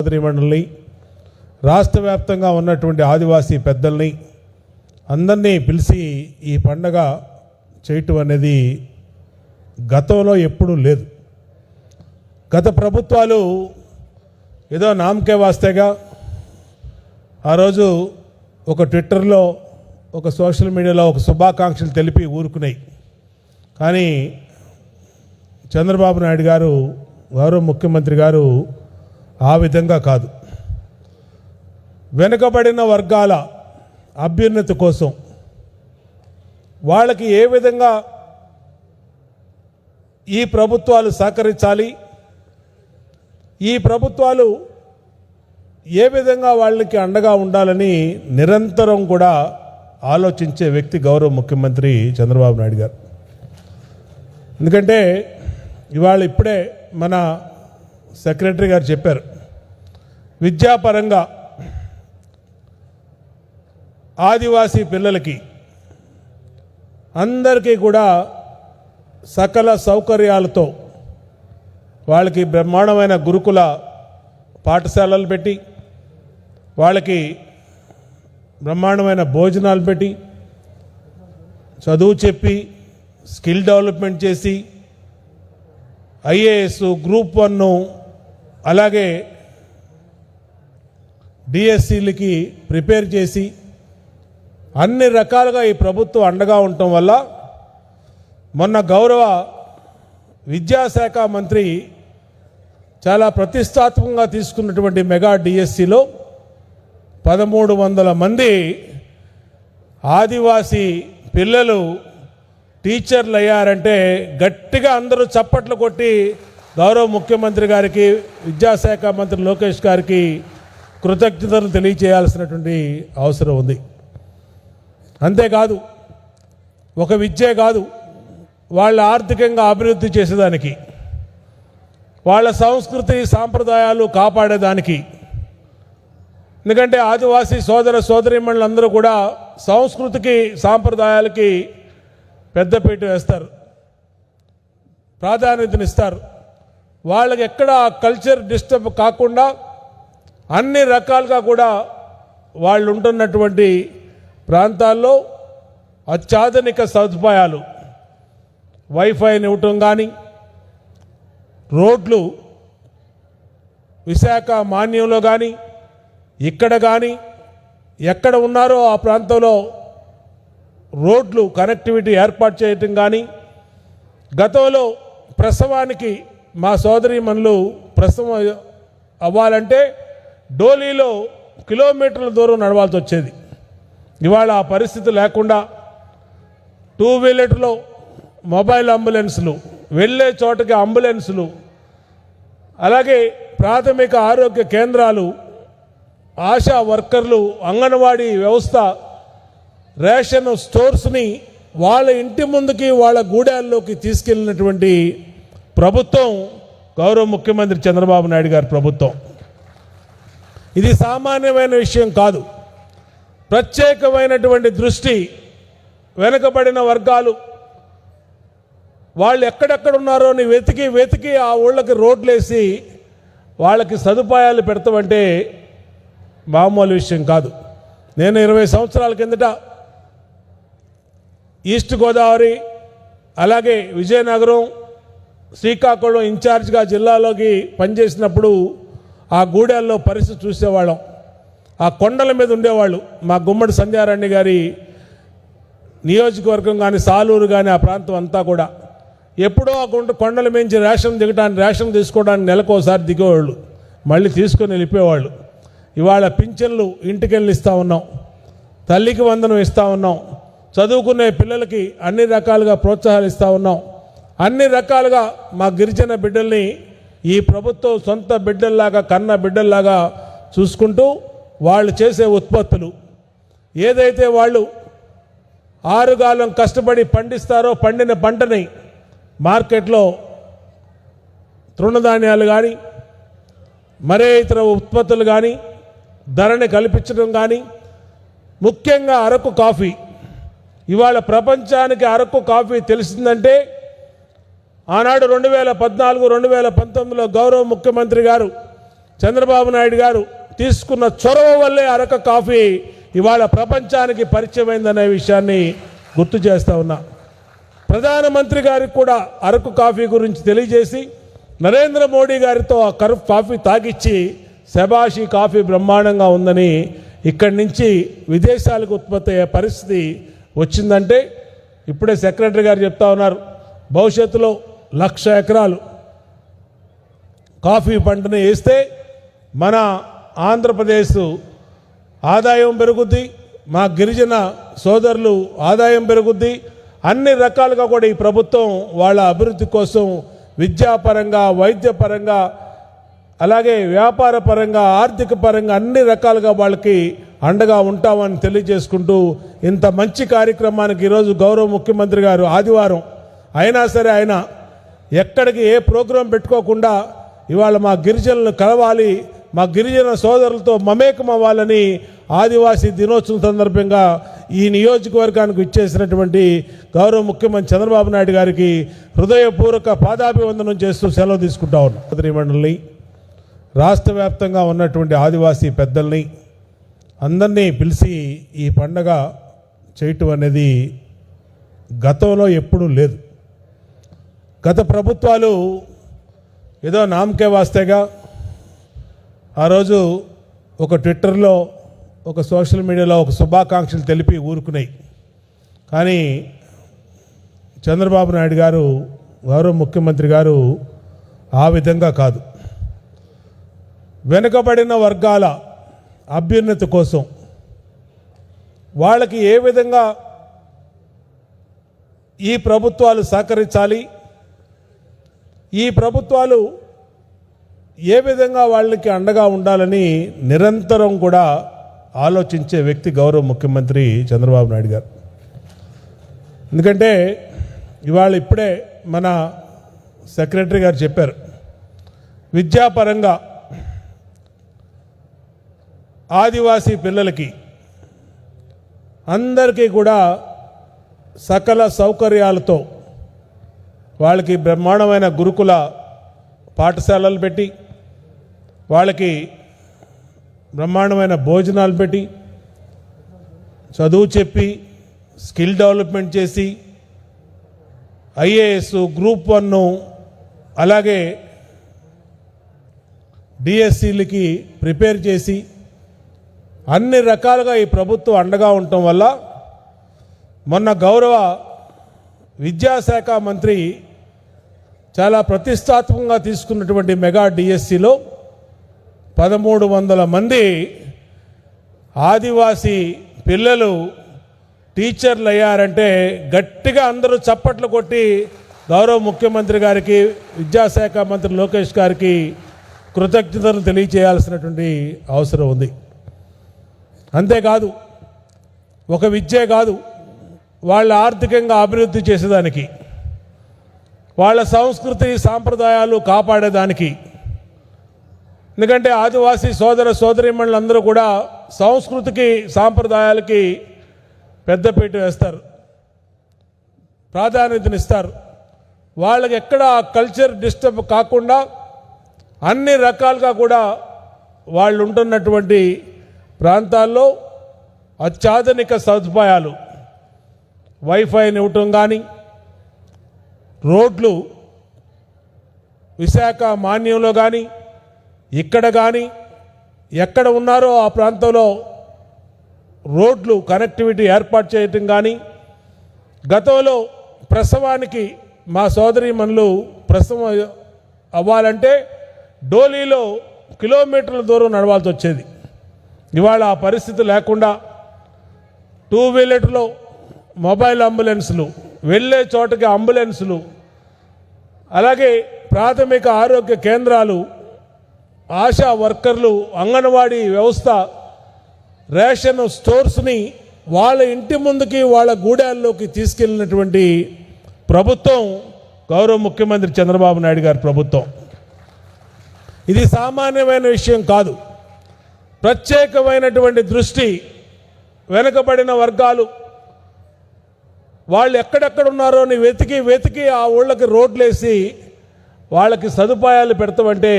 సోదరీమణుల్ని రాష్ట్ర వ్యాప్తంగా ఉన్నటువంటి ఆదివాసీ పెద్దల్ని అందరినీ పిలిచి ఈ పండగ చేయటం అనేది గతంలో ఎప్పుడూ లేదు. గత ప్రభుత్వాలు ఏదో నామకే వాస్తేగా ఆ రోజు ఒక ట్విట్టర్లో ఒక సోషల్ మీడియాలో ఒక శుభాకాంక్షలు తెలిపి ఊరుకున్నాయి. కానీ చంద్రబాబు నాయుడు గారు గౌరవ ముఖ్యమంత్రి గారు ఆ విధంగా కాదు. వెనుకబడిన వర్గాల అభ్యున్నతి కోసం వాళ్ళకి ఏ విధంగా ఈ ప్రభుత్వాలు సహకరించాలి, ఈ ప్రభుత్వాలు ఏ విధంగా వాళ్ళకి అండగా ఉండాలని నిరంతరం కూడా ఆలోచించే వ్యక్తి గౌరవ ముఖ్యమంత్రి చంద్రబాబు నాయుడు గారు. ఎందుకంటే ఇవాళ ఇప్పుడే మన సెక్రటరీ గారు చెప్పారు, విద్యాపరంగా ఆదివాసీ పిల్లలకి అందరికీ కూడా సకల సౌకర్యాలతో వాళ్ళకి బ్రహ్మాండమైన గురుకుల పాఠశాలలు పెట్టి వాళ్ళకి బ్రహ్మాండమైన భోజనాలు పెట్టి చదువు చెప్పి స్కిల్ డెవలప్మెంట్ చేసి ఐఏఎస్ గ్రూప్ 1 అలాగే డిఎస్సీలకి ప్రిపేర్ చేసి అన్ని రకాలుగా ఈ ప్రభుత్వం అండగా ఉండటం వల్ల మొన్న గౌరవ విద్యాశాఖ మంత్రి చాలా ప్రతిష్టాత్మకంగా తీసుకున్నటువంటి మెగా డిఎస్సిలో 1300 మంది ఆదివాసీ పిల్లలు టీచర్లు అయ్యారంటే గట్టిగా అందరూ చప్పట్లు కొట్టి గౌరవ ముఖ్యమంత్రి గారికి విద్యాశాఖ మంత్రి లోకేష్ గారికి కృతజ్ఞతలు తెలియచేయాల్సినటువంటి అవసరం ఉంది. అంతేకాదు ఒక విద్యే కాదు, వాళ్ళ ఆర్థికంగా అభివృద్ధి చేసేదానికి, వాళ్ళ సంస్కృతి సాంప్రదాయాలు కాపాడేదానికి, ఎందుకంటే ఆదివాసీ సోదర సోదరీమణులందరూ కూడా సంస్కృతికి సాంప్రదాయాలకి పెద్దపీట వేస్తారు, ప్రాధాన్యతనిస్తారు. వాళ్ళకి ఎక్కడ కల్చర్ డిస్టర్బ్ కాకుండా అన్ని రకాలుగా కూడా వాళ్ళు ఉంటున్నటువంటి ప్రాంతాల్లో అత్యాధునిక సదుపాయాలు, వైఫైని ఇవ్వటం కానీ, రోడ్లు విశాఖ మాన్యంలో కానీ ఇక్కడ కానీ ఎక్కడ ఉన్నారో ఆ ప్రాంతంలో రోడ్లు కనెక్టివిటీ ఏర్పాటు చేయటం కానీ, గతంలో ప్రసవానికి మా సోదరీమణులు ప్రసవం అవ్వాలంటే డోలీలో కిలోమీటర్ల దూరం నడవాల్సి వచ్చేది. ఇవాళ ఆ పరిస్థితి లేకుండా 2 వీలర్లో మొబైల్ అంబులెన్సులు, వెళ్ళే చోటకి అంబులెన్సులు, అలాగే ప్రాథమిక ఆరోగ్య కేంద్రాలు, ఆశా వర్కర్లు, అంగన్వాడీ వ్యవస్థ, రేషన్ స్టోర్స్ని వాళ్ళ ఇంటి ముందుకి వాళ్ళ గూడాల్లోకి తీసుకెళ్ళినటువంటి ప్రభుత్వం గౌరవ ముఖ్యమంత్రి చంద్రబాబు నాయుడు గారి ప్రభుత్వం. ఇది సామాన్యమైన విషయం కాదు. ప్రత్యేకమైనటువంటి దృష్టి, వెనుకబడిన వర్గాలు వాళ్ళు ఎక్కడెక్కడ ఉన్నారో అని వెతికి వెతికి ఆ ఊళ్ళకి రోడ్లేసి వాళ్ళకి సదుపాయాలు పెడతామంటే మామూలు విషయం కాదు. నేను 20 సంవత్సరాల కిందట ఈస్ట్ గోదావరి అలాగే విజయనగరం శ్రీకాకుళం ఇన్ఛార్జ్గా జిల్లాలోకి పనిచేసినప్పుడు ఆ గూడెల్లో పరిస్థితి చూసేవాళ్ళం. ఆ కొండల మీద ఉండేవాళ్ళు. మా గుమ్మడి సంధ్యారాణి గారి నియోజకవర్గం కానీ సాలూరు కానీ ఆ ప్రాంతం అంతా కూడా ఎప్పుడో ఆ కొండల మించి రేషన్ తీసుకోవడానికి నెలకోసారి దిగేవాళ్ళు, మళ్ళీ తీసుకొని వెళ్ళిపోయేవాళ్ళు. ఇవాళ పింఛన్లు ఇంటికెళ్ళి ఇస్తూ ఉన్నాం, తల్లికి వందనం ఇస్తూ ఉన్నాం, చదువుకునే పిల్లలకి అన్ని రకాలుగా ప్రోత్సాహాలు ఇస్తూ ఉన్నాం. అన్ని రకాలుగా మా గిరిజన బిడ్డల్ని ఈ ప్రభుత్వం సొంత బిడ్డల్లాగా కన్న బిడ్డల్లాగా చూసుకుంటూ వాళ్ళు చేసే ఉత్పత్తులు ఏదైతే వాళ్ళు ఆరుగాలం కష్టపడి పండిస్తారో పండిన పంటని మార్కెట్లో తృణధాన్యాలు కానీ మరే ఇతర ఉత్పత్తులు కానీ ధరని కల్పించడం కానీ, ముఖ్యంగా అరకు కాఫీ. ఇవాళ ప్రపంచానికి అరకు కాఫీ తెలిసిందంటే ఆనాడు 2014, 2019లో గౌరవ ముఖ్యమంత్రి గారు చంద్రబాబు నాయుడు గారు తీసుకున్న చొరవ వల్లే అరకు కాఫీ ఇవాళ ప్రపంచానికి పరిచయమైందనే విషయాన్ని గుర్తు చేస్తా ఉన్నా. ప్రధానమంత్రి గారికి కూడా అరకు కాఫీ గురించి తెలియజేసి నరేంద్ర మోడీ గారితో ఆ కాఫీ తాగిచ్చి శబాషి కాఫీ బ్రహ్మాండంగా ఉందని ఇక్కడి నుంచి విదేశాలకు ఉత్పత్తి అయ్యే పరిస్థితి వచ్చిందంటే ఇప్పుడే సెక్రటరీ గారు చెప్తా ఉన్నారు, భవిష్యత్తులో 1,00,000 ఎకరాలు కాఫీ పంటను వేస్తే మన ఆంధ్రప్రదేశ్ ఆదాయం పెరుగుద్ది, మా గిరిజన సోదరులు ఆదాయం పెరుగుద్ది. అన్ని రకాలుగా కూడా ఈ ప్రభుత్వం వాళ్ళ అభివృద్ధి కోసం విద్యాపరంగా, వైద్యపరంగా, అలాగే వ్యాపార పరంగా, ఆర్థిక పరంగా అన్ని రకాలుగా వాళ్ళకి అండగా ఉంటామని తెలియజేసుకుంటూ ఇంత మంచి కార్యక్రమానికి ఈరోజు గౌరవ ముఖ్యమంత్రి గారు ఆదివారం అయినా సరే ఆయన ఎక్కడికి ఏ ప్రోగ్రాం పెట్టుకోకుండా ఇవాళ మా గిరిజనులను కలవాలి, మా గిరిజన సోదరులతో మమేకం అవ్వాలని ఆదివాసీ దినోత్సవం సందర్భంగా ఈ నియోజకవర్గానికి ఇచ్చేసినటువంటి గౌరవ ముఖ్యమంత్రి చంద్రబాబు నాయుడు గారికి హృదయపూర్వక పాదాభివందనం చేస్తూ సెలవు తీసుకుంటా ఉన్నాం. మండలిని, రాష్ట్ర వ్యాప్తంగా ఉన్నటువంటి ఆదివాసీ పెద్దల్ని అందరినీ పిలిచి ఈ పండగ చేయటం అనేది గతంలో ఎప్పుడూ లేదు. గత ప్రభుత్వాలు ఏదో నామకే వాస్తేగా ఆ రోజు ఒక ట్విట్టర్లో, ఒక సోషల్ మీడియాలో ఒక శుభాకాంక్షలు తెలిపి ఊరుకున్నాయి. కానీ చంద్రబాబు నాయుడు గారు, గౌరవ ముఖ్యమంత్రి గారు ఆ విధంగా కాదు. వెనుకబడిన వర్గాల అభ్యున్నతి కోసం వాళ్ళకి ఏ విధంగా ఈ ప్రభుత్వాలు సహకరించాలి, ఈ ప్రభుత్వాలు ఏ విధంగా వాళ్ళకి అండగా ఉండాలని నిరంతరం కూడా ఆలోచించే వ్యక్తి గౌరవ ముఖ్యమంత్రి చంద్రబాబు నాయుడు గారు. ఎందుకంటే ఇవాళ ఇప్పుడే మన సెక్రటరీ గారు చెప్పారు, విద్యాపరంగా ఆదివాసీ పిల్లలకి అందరికీ కూడా సకల సౌకర్యాలతో వాళ్ళకి బ్రహ్మాండమైన గురుకుల పాఠశాలలు పెట్టి, వాళ్ళకి బ్రహ్మాండమైన భోజనాలు పెట్టి, చదువు చెప్పి, స్కిల్ డెవలప్మెంట్ చేసి, ఐఏఎస్, గ్రూప్ 1 అలాగే డిఎస్సీలకి ప్రిపేర్ చేసి అన్ని రకాలుగా ఈ ప్రభుత్వం అండగా ఉండటం వల్ల మొన్న గౌరవ విద్యాశాఖ మంత్రి చాలా ప్రతిష్టాత్మకంగా తీసుకున్నటువంటి మెగా డిఎస్సిలో 1,300 మంది ఆదివాసీ పిల్లలు టీచర్లు అయ్యారంటే గట్టిగా అందరూ చప్పట్లు కొట్టి గౌరవ ముఖ్యమంత్రి గారికి, విద్యాశాఖ మంత్రి లోకేష్ గారికి కృతజ్ఞతలు తెలియచేయాల్సినటువంటి అవసరం ఉంది. అంతేకాదు, ఒక విద్యే కాదు, వాళ్ళ ఆర్థికంగా అభివృద్ధి చేసేదానికి, వాళ్ళ సంస్కృతి సాంప్రదాయాలు కాపాడేదానికి. ఎందుకంటే ఆదివాసీ సోదర సోదరీమణులందరూ కూడా సంస్కృతికి సాంప్రదాయాలకి పెద్దపీట వేస్తారు, ప్రాధాన్యతనిస్తారు. వాళ్ళకి ఎక్కడ కల్చర్ డిస్టర్బ్ కాకుండా అన్ని రకాలుగా కూడా వాళ్ళు ఉంటున్నటువంటి ప్రాంతాల్లో అత్యాధునిక సదుపాయాలు, వైఫైని ఇవ్వటం కానీ, రోడ్లు విశాఖ మాన్యంలో కానీ, ఇక్కడ కానీ, ఎక్కడ ఉన్నారో ఆ ప్రాంతంలో రోడ్లు కనెక్టివిటీ ఏర్పాటు చేయటం కానీ, గతంలో ప్రసవానికి మా సోదరీమణులు ప్రసవం అవ్వాలంటే డోలీలో కిలోమీటర్ల దూరం నడవాల్సి వచ్చేది. ఇవాళ ఆ పరిస్థితి లేకుండా 2 వీలర్లో మొబైల్ అంబులెన్సులు, వెళ్ళే చోటకి అంబులెన్సులు, అలాగే ప్రాథమిక ఆరోగ్య కేంద్రాలు, ఆశా వర్కర్లు, అంగన్వాడీ వ్యవస్థ, రేషన్ స్టోర్స్ని వాళ్ళ ఇంటి ముందుకి, వాళ్ళ గూడాల్లోకి తీసుకెళ్ళినటువంటి ప్రభుత్వం గౌరవ ముఖ్యమంత్రి చంద్రబాబు నాయుడు గారి ప్రభుత్వం. ఇది సామాన్యమైన విషయం కాదు. ప్రత్యేకమైనటువంటి దృష్టి, వెనుకబడిన వర్గాలు వాళ్ళు ఎక్కడెక్కడ ఉన్నారో అని వెతికి ఆ ఊళ్ళకి రోడ్లేసి వాళ్ళకి సదుపాయాలు పెడతామంటే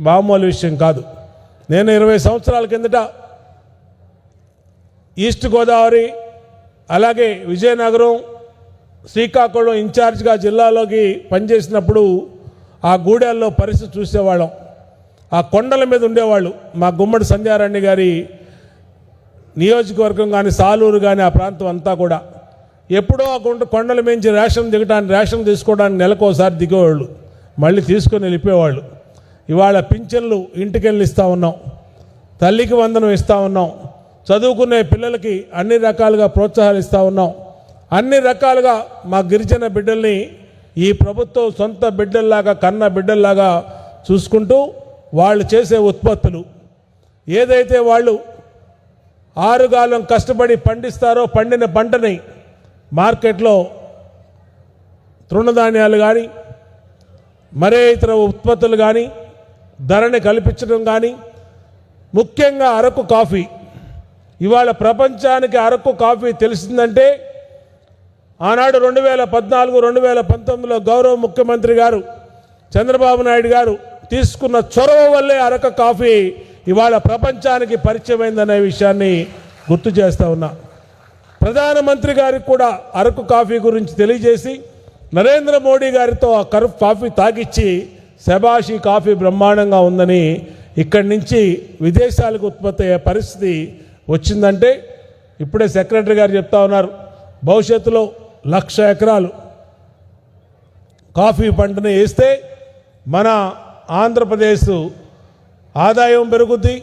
మామూలు విషయం కాదు. నేను 20 సంవత్సరాల కిందట ఈస్ట్ గోదావరి అలాగే విజయనగరం శ్రీకాకుళం ఇన్ఛార్జ్గా జిల్లాలోకి పనిచేసినప్పుడు ఆ గూడెల్లో పరిస్థితి చూసేవాళ్ళం. ఆ కొండల మీద ఉండేవాళ్ళు. మా గుమ్మడి సంధ్యారాణి గారి నియోజకవర్గం కానీ సాలూరు కానీ ఆ ప్రాంతం అంతా కూడా ఎప్పుడో ఆ కొండల మించి రేషన్ తీసుకోవడానికి నెలకోసారి దిగేవాళ్ళు, మళ్ళీ తీసుకొని వెళ్ళిపోయేవాళ్ళు. ఇవాళ పింఛన్లు ఇంటికెళ్ళి ఇస్తూ ఉన్నాం, తల్లికి వందనం ఇస్తూ ఉన్నాం, చదువుకునే పిల్లలకి అన్ని రకాలుగా ప్రోత్సాహాలు ఇస్తూ ఉన్నాం. అన్ని రకాలుగా మా గిరిజన బిడ్డల్ని ఈ ప్రభుత్వం సొంత బిడ్డల్లాగా కన్న బిడ్డల్లాగా చూసుకుంటూ వాళ్ళు చేసే ఉత్పత్తులు ఏదైతే వాళ్ళు ఆరుగాలం కష్టపడి పండిస్తారో పండిన పంటని మార్కెట్లో తృణధాన్యాలు కానీ మరే ఇతర ఉత్పత్తులు కానీ ధరని కల్పించడం కానీ, ముఖ్యంగా అరకు కాఫీ. ఇవాళ ప్రపంచానికి అరకు కాఫీ తెలిసిందంటే ఆనాడు 2014, 2019లో గౌరవ ముఖ్యమంత్రి గారు చంద్రబాబు నాయుడు గారు తీసుకున్న చొరవ వల్లే అరకు కాఫీ ఇవాళ ప్రపంచానికి పరిచయమైందనే విషయాన్ని గుర్తు చేస్తూ ఉన్నా. ప్రధానమంత్రి గారికి కూడా అరకు కాఫీ గురించి తెలియజేసి నరేంద్ర మోడీ గారితో ఆ కాఫీ తాగిచ్చి శబాషి కాఫీ బ్రహ్మాండంగా ఉందని ఇక్కడి నుంచి విదేశాలకు ఉత్పత్తి అయ్యే పరిస్థితి వచ్చిందంటే ఇప్పుడే సెక్రటరీ గారు చెప్తా ఉన్నారు, భవిష్యత్తులో 1,00,000 ఎకరాలు కాఫీ పంటను వేస్తే మన ఆంధ్రప్రదేశ్ ఆదాయం పెరుగుద్ది,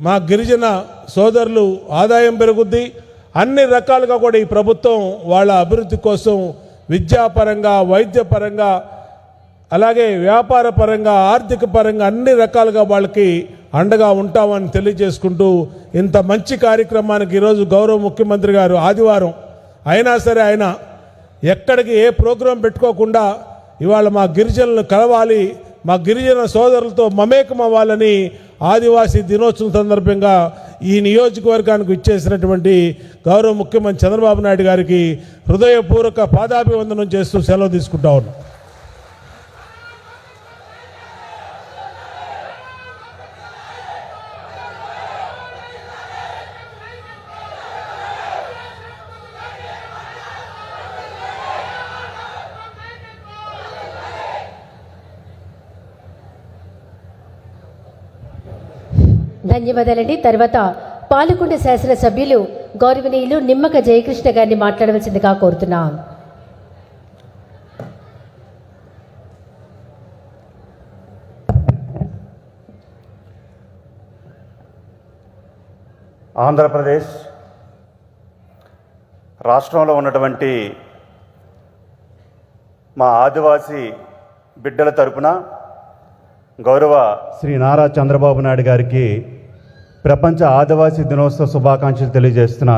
మా గిరిజన సోదరులు ఆదాయం పెరుగుద్ది. అన్ని రకాలుగా కూడా ఈ ప్రభుత్వం వాళ్ళ అభివృద్ధి కోసం విద్యాపరంగా, వైద్యపరంగా, అలాగే వ్యాపార పరంగా, ఆర్థిక పరంగా అన్ని రకాలుగా వాళ్ళకి అండగా ఉంటామని తెలియజేసుకుంటూ ఇంత మంచి కార్యక్రమానికి ఈరోజు గౌరవ ముఖ్యమంత్రి గారు ఆదివారం అయినా సరే ఆయన ఎక్కడికి ఏ ప్రోగ్రాం పెట్టుకోకుండా ఇవాళ మా గిరిజనులను కలవాలి, మా గిరిజన సోదరులతో మమేకం అవ్వాలని ఆదివాసీ దినోత్సవం సందర్భంగా ఈ నియోజకవర్గానికి ఇచ్చేసినటువంటి గౌరవ ముఖ్యమంత్రి చంద్రబాబు నాయుడు గారికి హృదయపూర్వక పాదాభివందనం చేస్తూ సెలవు తీసుకుంటా ఉన్నాం. ధన్యవాదాలండి. తర్వాత పాలకొండ శాసనసభ్యులు గౌరవనీయులు నిమ్మక జయకృష్ణ గారిని మాట్లాడవలసిందిగా కోరుతున్నాం. ఆంధ్రప్రదేశ్ రాష్ట్రంలో ఉన్నటువంటి మా ఆదివాసీ బిడ్డల తరపున గౌరవ శ్రీ నారా చంద్రబాబు నాయుడు గారికి ప్రపంచ ఆదివాసీ దినోత్సవ శుభాకాంక్షలు తెలియజేస్తున్నాను.